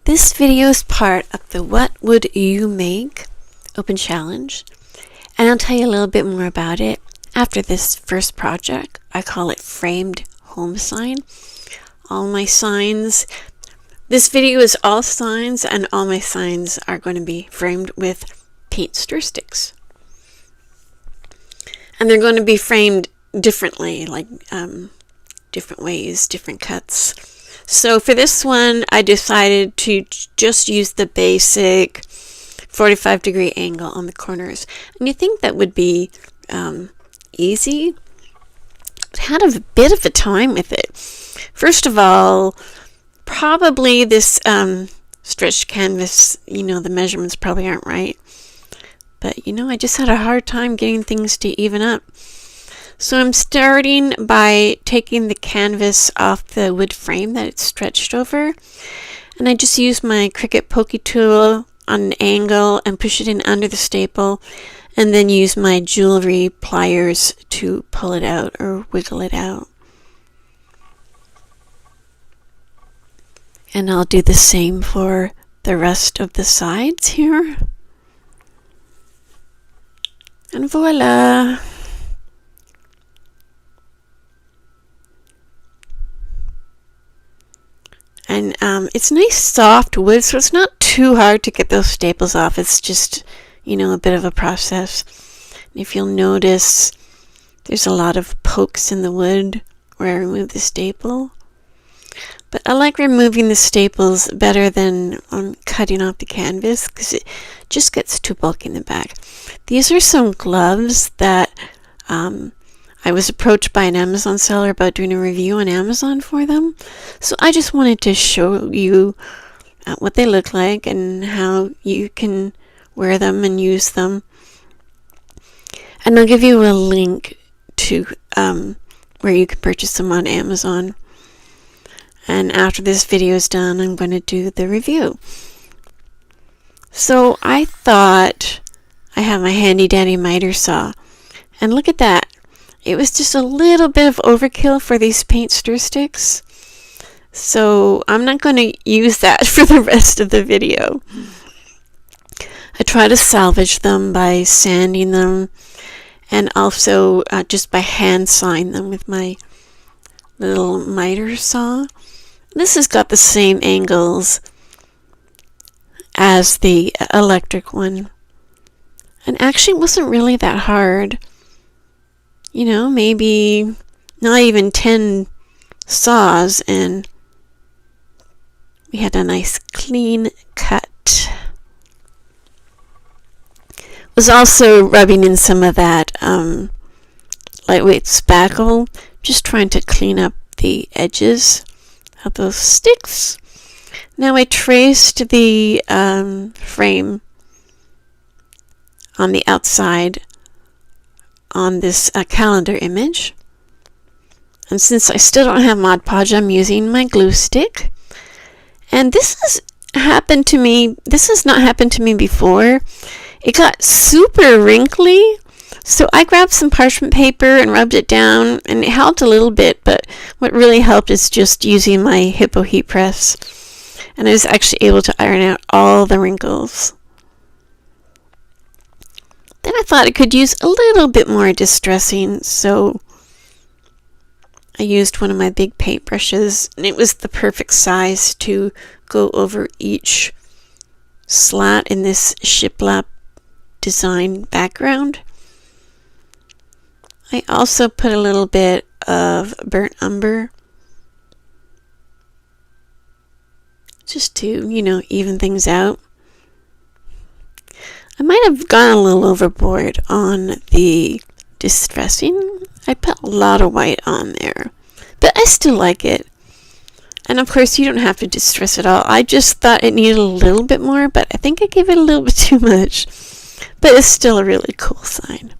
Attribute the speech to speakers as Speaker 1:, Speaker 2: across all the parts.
Speaker 1: This video is part of the What Would You Make Open Challenge, and I'll tell you a little bit more about it after this first project. I call it Framed Home Sign. All my signs, this video is all signs, and all my signs are going to be framed with paint stir sticks. And they're going to be framed differently, like different ways, different cuts. So for this one, I decided to just use the basic 45-degree angle on the corners. And you think that would be easy? I had a bit of a time with it. First of all, probably this stretched canvas, the measurements probably aren't right. But, I just had a hard time getting things to even up. So I'm starting by taking the canvas off the wood frame that it's stretched over. And I just use my Cricut pokey tool on an angle and push it in under the staple. And then use my jewelry pliers to pull it out or wiggle it out. And I'll do the same for the rest of the sides here. And voila! And it's nice soft wood, so it's not too hard to get those staples off. It's just, a bit of a process. And if you'll notice, there's a lot of pokes in the wood where I remove the staple. But I like removing the staples better than cutting off the canvas because it just gets too bulky in the back. These are some gloves that I was approached by an Amazon seller about doing a review on Amazon for them. So I just wanted to show you what they look like and how you can wear them and use them. And I'll give you a link to where you can purchase them on Amazon. And after this video is done, I'm going to do the review. So I thought I have my handy dandy miter saw. And look at that. It was just a little bit of overkill for these paint stir sticks. So I'm not going to use that for the rest of the video. I try to salvage them by sanding them and also just by hand sawing them with my little miter saw. This has got the same angles as the electric one. And actually it wasn't really that hard. Maybe not even 10 saws and we had a nice clean cut. Was also rubbing in some of that lightweight spackle, just trying to clean up the edges of those sticks. Now I traced the frame on the outside on this calendar image. And since I still don't have Mod Podge, I'm using my glue stick. And this has not happened to me before. It got super wrinkly. So I grabbed some parchment paper and rubbed it down, and it helped a little bit, but what really helped is just using my Hippo heat press. And I was actually able to iron out all the wrinkles. Then I thought I could use a little bit more distressing, so I used one of my big paintbrushes, and it was the perfect size to go over each slat in this shiplap design background. I also put a little bit of burnt umber just to, even things out. I might have gone a little overboard on the distressing. I put a lot of white on there, but I still like it. And of course, you don't have to distress it all. I just thought it needed a little bit more, but I think I gave it a little bit too much. But it's still a really cool sign.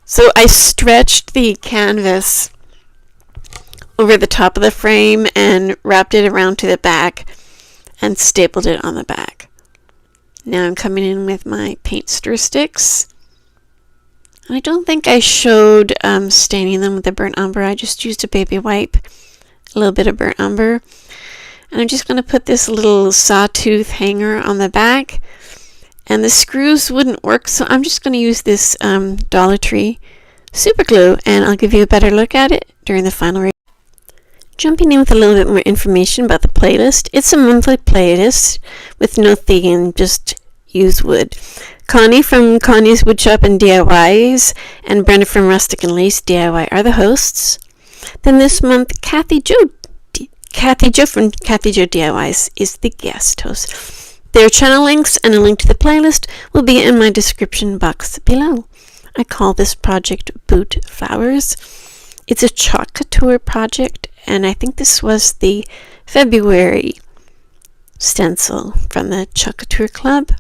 Speaker 1: So I stretched the canvas over the top of the frame and wrapped it around to the back and stapled it on the back. Now I'm coming in with my paint stir sticks. I don't think I showed staining them with the burnt umber. I just used a baby wipe, a little bit of burnt umber. And I'm just going to put this little sawtooth hanger on the back. And the screws wouldn't work, so I'm just going to use this Dollar Tree super glue, and I'll give you a better look at it during the final review. Jumping in with a little bit more information about the playlist. It's a monthly playlist with no theme, just use wood. Connie from Connie's Woodshop and DIYs and Brenda from Rustic and Lace DIY are the hosts. Then this month, Kathy Jo from Kathy Jo DIYs is the guest host. Their channel links and a link to the playlist will be in my description box below. I call this project Boot Flowers. It's a chalk couture project, and I think this was the February stencil from the Chalk Couture Club.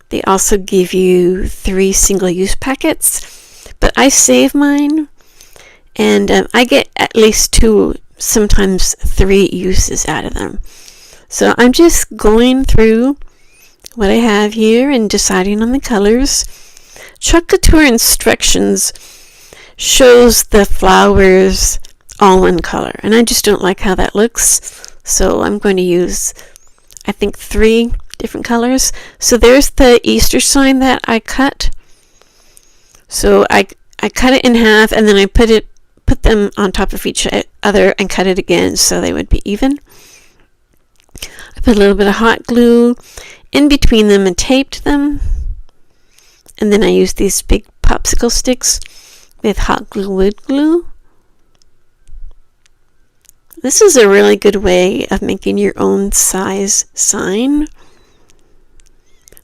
Speaker 1: They also give you 3 single-use packets, but I save mine, and I get at least 2, sometimes 3 uses out of them. So I'm just going through what I have here and deciding on the colors. Chalk Couture instructions shows the flowers all one color, and I just don't like how that looks, so I'm going to use, I think, 3 different colors. So there's the Easter sign that I cut. So I cut it in half, and then I put them on top of each other and cut it again so they would be even. I put a little bit of hot glue in between them and taped them. And then I used these big popsicle sticks with hot glue wood glue. This is a really good way of making your own size sign.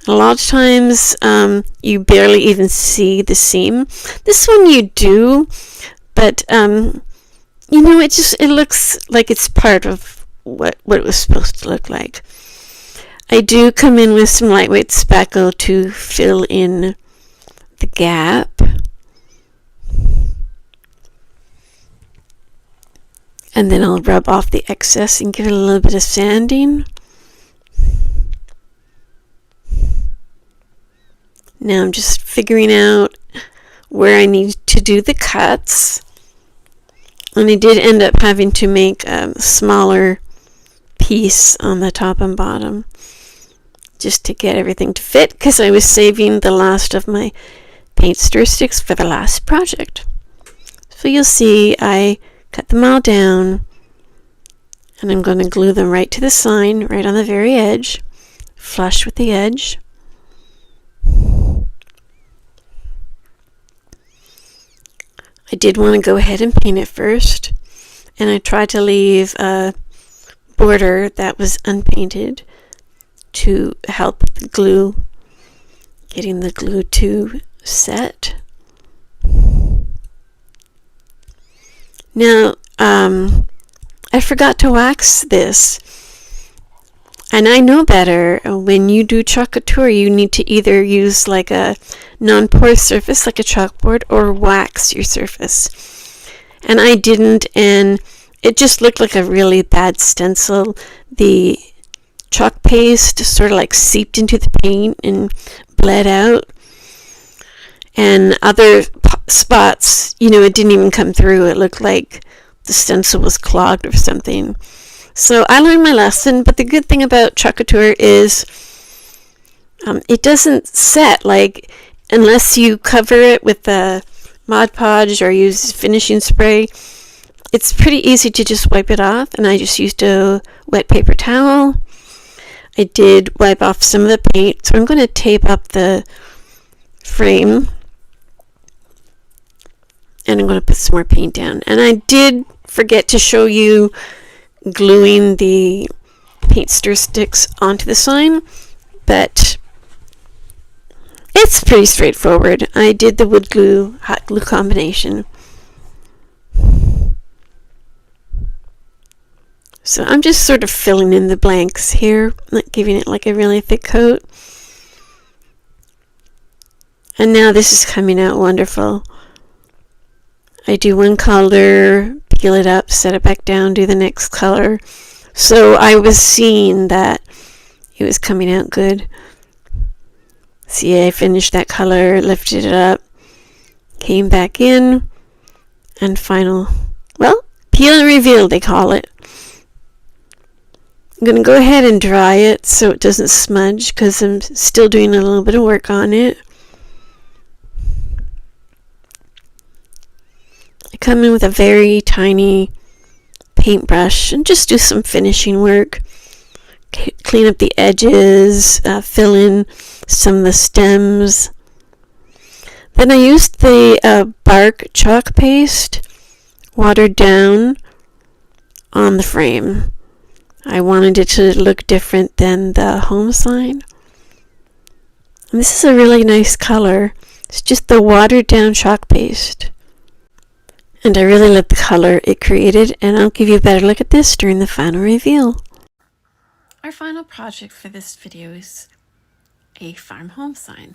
Speaker 1: A lot of times you barely even see the seam. This one you do, but you know, it looks like it's part of what it was supposed to look like. I do come in with some lightweight spackle to fill in the gap. And then I'll rub off the excess and give it a little bit of sanding. Now I'm just figuring out where I need to do the cuts. And I did end up having to make a smaller piece on the top and bottom just to get everything to fit, because I was saving the last of my paint stir sticks for the last project. So you'll see I cut them all down, and I'm going to glue them right to the sign, right on the very edge, flush with the edge. I did want to go ahead and paint it first, and I tried to leave a border that was unpainted to help the glue, getting the glue to set. Now, I forgot to wax this, and I know better. When you do chalk couture, you need to either use like a non-porous surface like a chalkboard, or wax your surface. And I didn't, and it just looked like a really bad stencil. The chalk paste sort of like seeped into the paint and bled out. And other spots, you know, it didn't even come through. It looked like the stencil was clogged or something. So I learned my lesson, but the good thing about chalk couture is it doesn't set, like, unless you cover it with a Mod Podge or use finishing spray. It's pretty easy to just wipe it off, and I just used a wet paper towel. I did wipe off some of the paint, so I'm going to tape up the frame, and I'm going to put some more paint down. And I did forget to show you gluing the paint stir sticks onto the sign, but it's pretty straightforward. I did the wood glue, hot glue combination. So I'm just sort of filling in the blanks here, not giving it like a really thick coat. And now this is coming out wonderful. I do one color, peel it up, set it back down, do the next color. So I was seeing that it was coming out good. See, I finished that color, lifted it up, came back in, and final, well, peel and reveal they call it. I'm going to go ahead and dry it so it doesn't smudge because I'm still doing a little bit of work on it. I come in with a very tiny paintbrush and just do some finishing work. Clean up the edges, fill in some of the stems. Then I used the bark chalk paste, watered down, on the frame. I wanted it to look different than the home sign. And this is a really nice color. It's just the watered down chalk paste. And I really like the color it created, and I'll give you a better look at this during the final reveal. Our final project for this video is a farm home sign.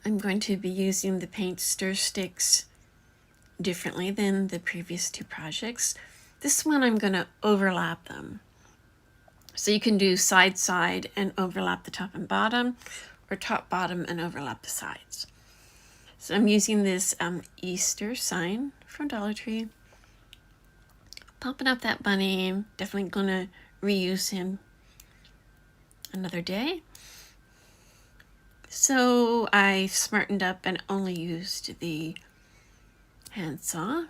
Speaker 1: I'm going to be using the paint stir sticks differently than the previous two projects. This one I'm going to overlap them. So you can do side side and overlap the top and bottom, or top bottom and overlap the sides. So I'm using this Easter sign from Dollar Tree. Popping up that bunny, definitely going to reuse him another day. So I smartened up and only used the handsaw.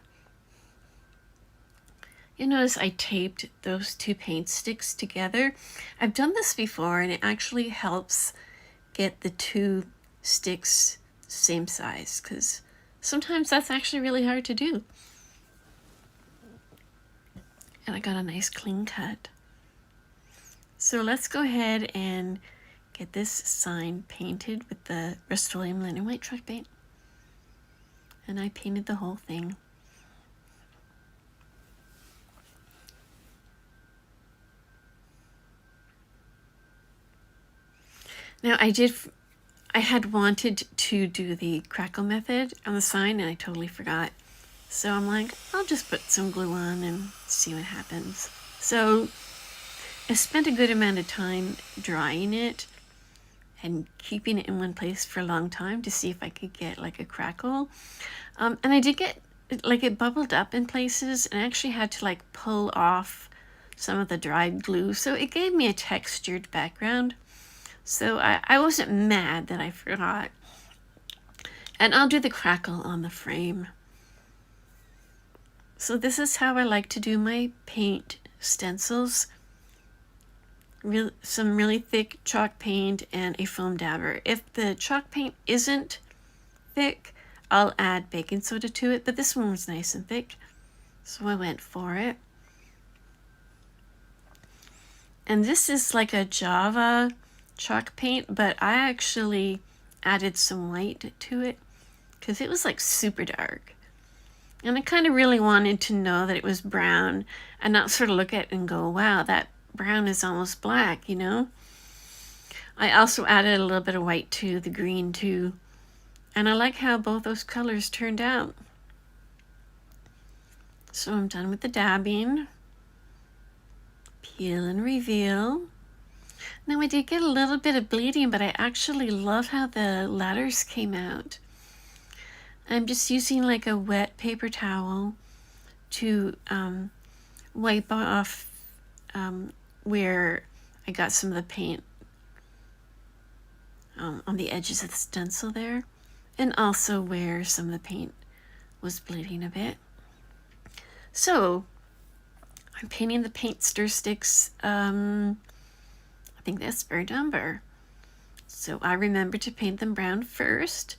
Speaker 1: You notice I taped those two paint sticks together. I've done this before and it actually helps get the two sticks same size, because sometimes that's actually really hard to do. And I got a nice clean cut. So let's go ahead and get this sign painted with the Rust-Oleum linen white chalk paint. And I painted the whole thing. Now I had wanted to do the crackle method on the sign and I totally forgot. So I'm like, I'll just put some glue on and see what happens. So I spent a good amount of time drying it and keeping it in one place for a long time to see if I could get like a crackle. And I did get, like, it bubbled up in places, and I actually had to like pull off some of the dried glue. So it gave me a textured background. So I wasn't mad that I forgot. And I'll do the crackle on the frame. So this is how I like to do my paint stencils. Some really thick chalk paint and a foam dabber. If the chalk paint isn't thick, I'll add baking soda to it, but this one was nice and thick, so I went for it. And this is like a Java chalk paint, but I actually added some white to it because it was like super dark. And I kind of really wanted to know that it was brown and not sort of look at it and go, wow, that brown is almost black, you know? I also added a little bit of white to the green too. And I like how both those colors turned out. So I'm done with the dabbing. Peel and reveal. Now I did get a little bit of bleeding, but I actually love how the letters came out. I'm just using like a wet paper towel to wipe off where I got some of the paint on the edges of the stencil there, and also where some of the paint was bleeding a bit. So I'm painting the paint stir sticks. I think that's burnt umber. So I remember to paint them brown first.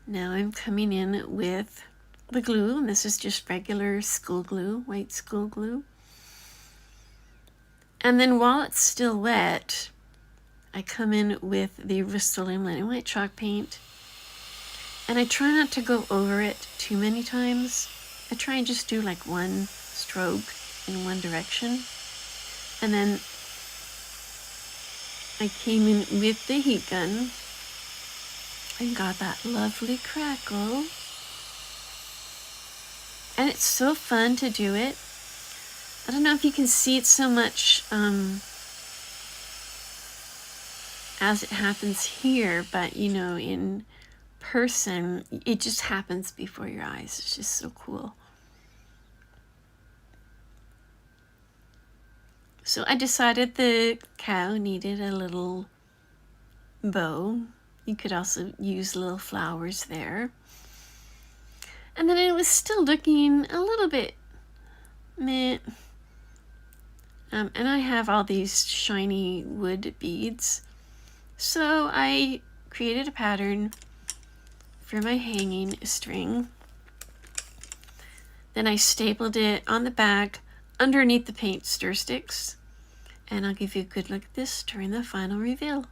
Speaker 1: Now I'm coming in with the glue, and this is just regular school glue, white school glue. And then while it's still wet, I come in with the Rust-Oleum linen white chalk paint, and I try not to go over it too many times. I try and just do like one stroke in one direction, and then I came in with the heat gun and got that lovely crackle. And it's so fun to do it. I don't know if you can see it so much as it happens here, but you know, in person, it just happens before your eyes. It's just so cool. So I decided the cow needed a little bow. You could also use little flowers there. And then it was still looking a little bit meh. And I have all these shiny wood beads. So I created a pattern for my hanging string. Then I stapled it on the back underneath the paint stir sticks. And I'll give you a good look at this during the final reveal.